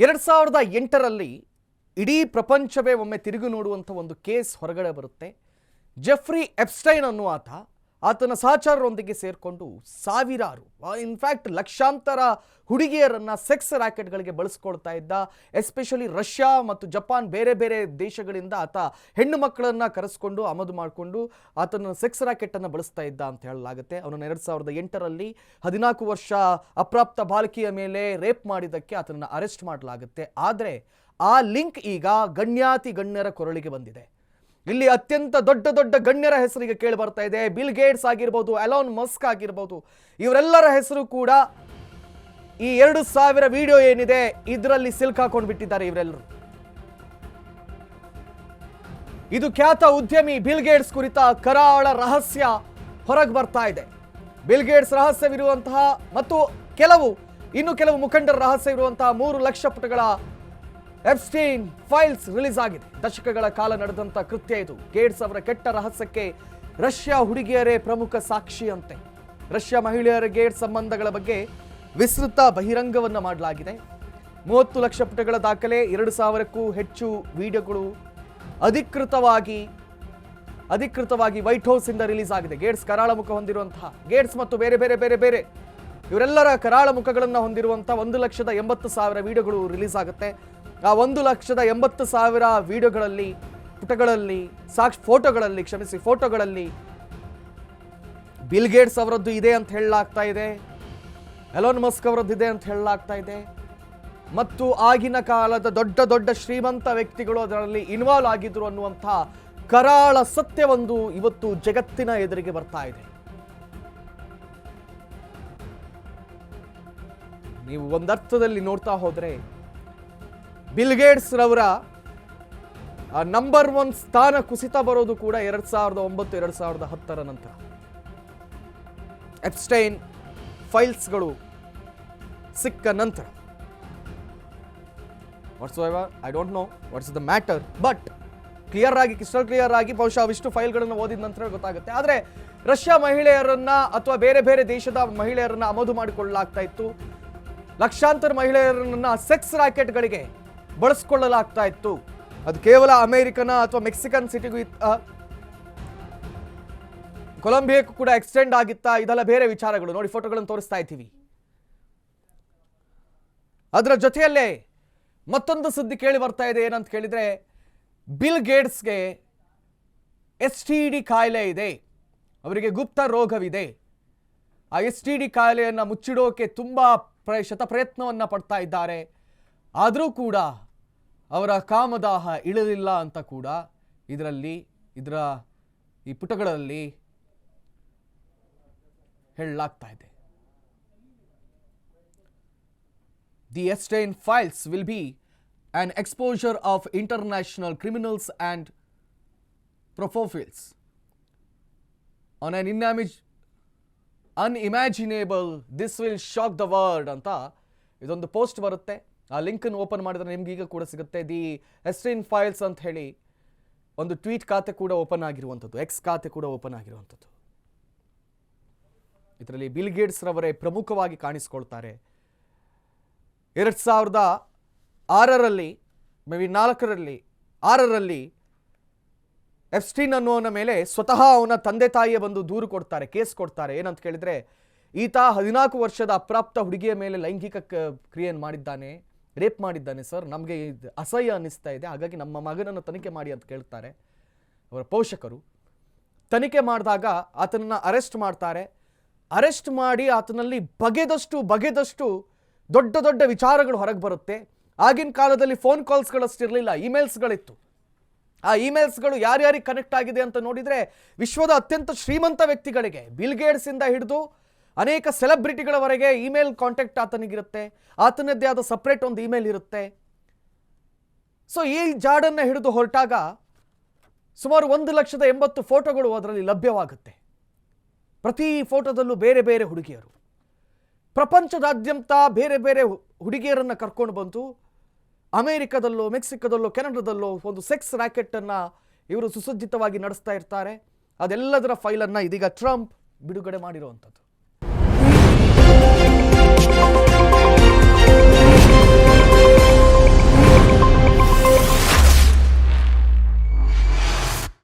2008ರಲ್ಲಿ ಇಡೀ ಪ್ರಪಂಚವೇ ಒಮ್ಮೆ ತಿರುಗಿ ನೋಡುವಂಥ ಒಂದು ಕೇಸ್ ಹೊರಗಡೆ ಬರುತ್ತೆ. ಜೆಫ್ರಿ ಎಪ್ಸ್ಟೈನ್ ಅನ್ನುವ ಆತನ ಸಹಚರರೊಂದಿಗೆ ಸೇರಿಕೊಂಡು ಸಾವಿರಾರು ಇನ್ಫ್ಯಾಕ್ಟ್ ಲಕ್ಷಾಂತರ ಹುಡುಗಿಯರನ್ನು ಸೆಕ್ಸ್ ರ್ಯಾಕೆಟ್ಗಳಿಗೆ ಬಳಸ್ಕೊಳ್ತಾ ಇದ್ದ. ಎಸ್ಪೆಷಲಿ ರಷ್ಯಾ ಮತ್ತು ಜಪಾನ್ ಬೇರೆ ಬೇರೆ ದೇಶಗಳಿಂದ ಆತ ಹೆಣ್ಣು ಮಕ್ಕಳನ್ನು ಕರೆಸ್ಕೊಂಡು ಆಮದು ಮಾಡಿಕೊಂಡು ಆತನ ಸೆಕ್ಸ್ ರ್ಯಾಕೆಟನ್ನು ಬಳಸ್ತಾ ಇದ್ದ ಅಂತ ಹೇಳಲಾಗುತ್ತೆ. ಅವನನ್ನು 2008ರಲ್ಲಿ 14 ವರ್ಷ ಅಪ್ರಾಪ್ತ ಬಾಲಕಿಯ ಮೇಲೆ ರೇಪ್ ಮಾಡಿದ್ದಕ್ಕೆ ಆತನನ್ನು ಅರೆಸ್ಟ್ ಮಾಡಲಾಗುತ್ತೆ. ಆದರೆ ಆ ಲಿಂಕ್ ಈಗ ಗಣ್ಯಾತಿ ಗಣ್ಯರ ಕೊರಳಿಗೆ ಬಂದಿದೆ. ಇಲ್ಲಿ ಅತ್ಯಂತ ದೊಡ್ಡ ದೊಡ್ಡ ಗಣ್ಯರ ಹೆಸರಿಗೆ ಕೇಳಿ ಬರ್ತಾ ಇದೆ. ಬಿಲ್ ಗೇಟ್ಸ್ ಆಗಿರ್ಬೋದು, ಎಲಾನ್ ಮಸ್ಕ್ ಆಗಿರ್ಬೋದು, ಇವರೆಲ್ಲರ ಹೆಸರು ಕೂಡ ಈ 2000 ವಿಡಿಯೋ ಏನಿದೆ ಇದರಲ್ಲಿ ಸಿಲ್ಕಾಕೊಂಡು ಬಿಟ್ಟಿದ್ದಾರೆ ಇವರೆಲ್ಲರೂ. ಇದು ಖ್ಯಾತ ಉದ್ಯಮಿ ಬಿಲ್ ಗೇಟ್ಸ್ ಕುರಿತ ಕರಾಳ ರಹಸ್ಯ ಹೊರಗೆ ಬರ್ತಾ ಇದೆ. ಬಿಲ್ ಗೇಟ್ಸ್ ರಹಸ್ಯವಿರುವಂತಹ ಮತ್ತು ಇನ್ನು ಕೆಲವು ಮುಖಂಡರ ರಹಸ್ಯವಿರುವಂತಹ 3 ಲಕ್ಷ ಪುಟಗಳ ಎಪ್ಸ್ಟೈನ್ ಫೈಲ್ಸ್ ರಿಲೀಸ್ ಆಗಿದೆ. ದಶಕಗಳ ಕಾಲ ನಡೆದಂತ ಕೃತ್ಯ ಇದು. ಗೇಟ್ಸ್ ಅವರ ಕೆಟ್ಟ ರಹಸ್ಯಕ್ಕೆ ರಷ್ಯಾ ಹುಡುಗಿಯರೇ ಪ್ರಮುಖ ಸಾಕ್ಷಿಯಂತೆ. ರಷ್ಯಾ ಮಹಿಳೆಯರ ಗೇಟ್ಸ್ ಸಂಬಂಧಗಳ ಬಗ್ಗೆ ವಿಸ್ತೃತ ಬಹಿರಂಗವನ್ನ ಮಾಡಲಾಗಿದೆ. 30 ಲಕ್ಷ ಪುಟಗಳ ದಾಖಲೆ, 2000ಕ್ಕೂ ಹೆಚ್ಚು ವಿಡಿಯೋಗಳು ಅಧಿಕೃತವಾಗಿ ವೈಟ್ ಹೌಸ್ ಇಂದ ರಿಲೀಸ್ ಆಗಿದೆ. ಗೇಟ್ಸ್ ಕರಾಳ ಮುಖ ಹೊಂದಿರುವಂತಹ ಗೇಟ್ಸ್ ಮತ್ತು ಬೇರೆ ಇವರೆಲ್ಲರ ಕರಾಳ ಮುಖಗಳನ್ನು ಹೊಂದಿರುವಂತಹ 1,80,000 ವಿಡಿಯೋಗಳು ರಿಲೀಸ್ ಆಗುತ್ತೆ. ಆ 1,80,000 ವಿಡಿಯೋಗಳಲ್ಲಿ ಫೋಟೋಗಳಲ್ಲಿ ಬಿಲ್ ಗೇಟ್ಸ್ ಅವರದ್ದು ಇದೆ ಅಂತ ಹೇಳಲಾಗ್ತಾ ಇದೆ, ಎಲಾನ್ ಮಸ್ಕ್ ಅವರದ್ದು ಇದೆ ಅಂತ ಹೇಳಲಾಗ್ತಾ ಇದೆ. ಮತ್ತು ಆಗಿನ ಕಾಲದ ದೊಡ್ಡ ದೊಡ್ಡ ಶ್ರೀಮಂತ ವ್ಯಕ್ತಿಗಳು ಅದರಲ್ಲಿ ಇನ್ವಾಲ್ವ್ ಆಗಿದ್ರು ಅನ್ನುವಂಥ ಕರಾಳ ಸತ್ಯವೊಂದು ಇವತ್ತು ಜಗತ್ತಿನ ಎದುರಿಗೆ ಬರ್ತಾ ಇದೆ. ನೀವು ಒಂದರ್ಥದಲ್ಲಿ ನೋಡ್ತಾ ಹೋದ್ರೆ ಬಿಲ್ ಗೇಟ್ಸ್ ರವರ ನಂಬರ್ 1 ಸ್ಥಾನ ಕುಸಿತ ಬರೋದು ಕೂಡ 2009-2010 ನಂತರ. ಎಪ್ಸ್ಟೈನ್ ಫೈಲ್ಸ್ಗಳು ಸಿಕ್ಕ ನಂತರ. I don't know what's the matter, but crystal clear ಆಗಿ ಬಹುಶಃ ಅವಿಷ್ಟು ಫೈಲ್ಗಳನ್ನು ಓದಿದ ನಂತರ ಗೊತ್ತಾಗುತ್ತೆ. ಆದರೆ ರಷ್ಯಾ ಮಹಿಳೆಯರನ್ನ ಅಥವಾ ಬೇರೆ ಬೇರೆ ದೇಶದ ಮಹಿಳೆಯರನ್ನ ಆಮದು ಮಾಡಿಕೊಳ್ಳಲಾಗ್ತಾ ಇತ್ತು. ಲಕ್ಷಾಂತರ ಮಹಿಳೆಯರನ್ನ ಸೆಕ್ಸ್ ರ್ಯಾಕೆಟ್ಗಳಿಗೆ ಬಳಸಿಕೊಳ್ಳಲಾಗ್ತಾ ಇತ್ತು. ಅದು ಕೇವಲ ಅಮೆರಿಕನ ಅಥವಾ ಮೆಕ್ಸಿಕನ್ ಸಿಟಿಗೂ ಕೊಲಂಬಿಯಾಕ್ಕೂ ಕೂಡ ಎಕ್ಸ್ಟೆಂಡ್ ಆಗಿತ್ತಾ? ಇದೆಲ್ಲ ಬೇರೆ ವಿಚಾರಗಳು. ನೋಡಿ, ಫೋಟೋಗಳನ್ನು ತೋರಿಸ್ತಾ ಇದ್ದೀವಿ. ಅದರ ಜೊತೆಯಲ್ಲೇ ಮತ್ತೊಂದು ಸುದ್ದಿ ಕೇಳಿ ಬರ್ತಾ ಇದೆ. ಏನಂತ ಕೇಳಿದ್ರೆ, ಬಿಲ್ ಗೇಟ್ಸ್ಗೆ STD ಕಾಯಿಲೆ ಇದೆ, ಅವರಿಗೆ ಗುಪ್ತ ರೋಗವಿದೆ. ಆ STD ಕಾಯಿಲೆಯನ್ನು ಮುಚ್ಚಿಡೋಕೆ ತುಂಬಾ ಶತಪ್ರಯತ್ನವನ್ನ ಪಡ್ತಾ ಇದ್ದಾರೆ. ಆದರೂ ಕೂಡ ಅವರ ಕಾಮದಾಹ ಇಳಿದಿಲ್ಲ ಅಂತ ಕೂಡ ಈ ಪುಟಗಳಲ್ಲಿ ಹೇಳಲಾಗ್ತಾ ಇದೆ. The Epstein files will be an exposure of international criminals and profophiles on an unimaginable, this will shock the world ಅಂತ ಇದೊಂದು ಪೋಸ್ಟ್ ಬರುತ್ತೆ. ಆ ಲಿಂಕನ್ನು ಓಪನ್ ಮಾಡಿದ್ರೆ ನಿಮ್ಗೆ ಈಗ ಕೂಡ ಸಿಗುತ್ತೆ. ದಿ ಎಪ್ಸ್ಟೈನ್ ಫೈಲ್ಸ್ ಅಂತ ಹೇಳಿ ಒಂದು ಟ್ವೀಟ್ ಖಾತೆ ಕೂಡ ಓಪನ್ ಆಗಿರುವಂಥದ್ದು, ಎಕ್ಸ್ ಖಾತೆ ಕೂಡ ಓಪನ್ ಆಗಿರುವಂಥದ್ದು. ಇದರಲ್ಲಿ ಬಿಲ್ ಗೇಟ್ಸ್ ರವರೇ ಪ್ರಮುಖವಾಗಿ ಕಾಣಿಸ್ಕೊಳ್ತಾರೆ. 2006ರಲ್ಲಿ ಮೇ ಬಿ 6ರಲ್ಲಿ ಎಪ್ಸ್ಟೈನ್ ಅನ್ನೋನ ಮೇಲೆ ಸ್ವತಃ ಅವನ ತಂದೆ ತಾಯಿಯ ಬಂದು ದೂರು ಕೊಡ್ತಾರೆ, ಕೇಸ್ ಕೊಡ್ತಾರೆ. ಏನಂತ ಕೇಳಿದ್ರೆ, ಈತ 14 ವರ್ಷದ ಅಪ್ರಾಪ್ತ ಹುಡುಗಿಯ ಮೇಲೆ ಲೈಂಗಿಕ ಕ್ರಿಯೆಯನ್ನು ಮಾಡಿದ್ದಾನೆ, ರೇಪ್ ಮಾಡಿದ್ದಾನೆ ಸರ್, ನಮಗೆ ಅಸಹ್ಯ ಅನ್ನಿಸ್ತಾ ಇದೆ, ಹಾಗಾಗಿ ನಮ್ಮ ಮಗನನ್ನು ತನಿಖೆ ಮಾಡಿ ಅಂತ ಕೇಳ್ತಾರೆ ಅವರ ಪೋಷಕರು. ತನಿಖೆ ಮಾಡಿದಾಗ ಆತನನ್ನು ಅರೆಸ್ಟ್ ಮಾಡ್ತಾರೆ. ಅರೆಸ್ಟ್ ಮಾಡಿ ಆತನಲ್ಲಿ ಬಗೆದಷ್ಟು ದೊಡ್ಡ ದೊಡ್ಡ ವಿಚಾರಗಳು ಹೊರಗೆ ಬರುತ್ತೆ. ಆಗಿನ ಕಾಲದಲ್ಲಿ ಫೋನ್ ಕಾಲ್ಸ್ಗಳಷ್ಟಿರಲಿಲ್ಲ, ಇಮೇಲ್ಸ್ಗಳಿತ್ತು. ಆ ಇಮೇಲ್ಸ್ಗಳು ಯಾರ್ಯಾರಿಗೆ ಕನೆಕ್ಟ್ ಆಗಿದೆ ಅಂತ ನೋಡಿದರೆ ವಿಶ್ವದ ಅತ್ಯಂತ ಶ್ರೀಮಂತ ವ್ಯಕ್ತಿಗಳಿಗೆ, ಬಿಲ್ ಗೇಟ್ಸ್ ಇಂದ ಹಿಡಿದು ಅನೇಕ ಸೆಲೆಬ್ರಿಟಿಗಳವರೆಗೆ ಇಮೇಲ್ ಕಾಂಟ್ಯಾಕ್ಟ್ ಆತನಿಗಿರುತ್ತೆ. ಆತನದ್ದೇ ಆದ ಸಪ್ರೇಟ್ ಒಂದು ಇಮೇಲ್ ಇರುತ್ತೆ. ಸೊ ಈ ಜಾಡನ್ನು ಹಿಡಿದು ಹೊರಟಾಗ ಸುಮಾರು 1,80,000 ಫೋಟೋಗಳು ಅದರಲ್ಲಿ ಲಭ್ಯವಾಗುತ್ತೆ. ಪ್ರತಿ ಫೋಟೋದಲ್ಲೂ ಬೇರೆ ಬೇರೆ ಹುಡುಗಿಯರು, ಪ್ರಪಂಚದಾದ್ಯಂತ ಬೇರೆ ಬೇರೆ ಹುಡುಗಿಯರನ್ನು ಕರ್ಕೊಂಡು ಬಂದು ಅಮೆರಿಕದಲ್ಲೋ, ಮೆಕ್ಸಿಕೋದಲ್ಲೋ, ಕೆನಡಾದಲ್ಲೋ ಒಂದು ಸೆಕ್ಸ್ ರ್ಯಾಕೆಟನ್ನು ಇವರು ಸುಸಜ್ಜಿತವಾಗಿ ನಡೆಸ್ತಾ ಇರ್ತಾರೆ. ಅದೆಲ್ಲದರ ಫೈಲನ್ನು ಇದೀಗ ಟ್ರಂಪ್ ಬಿಡುಗಡೆ ಮಾಡಿರುವಂಥದ್ದು.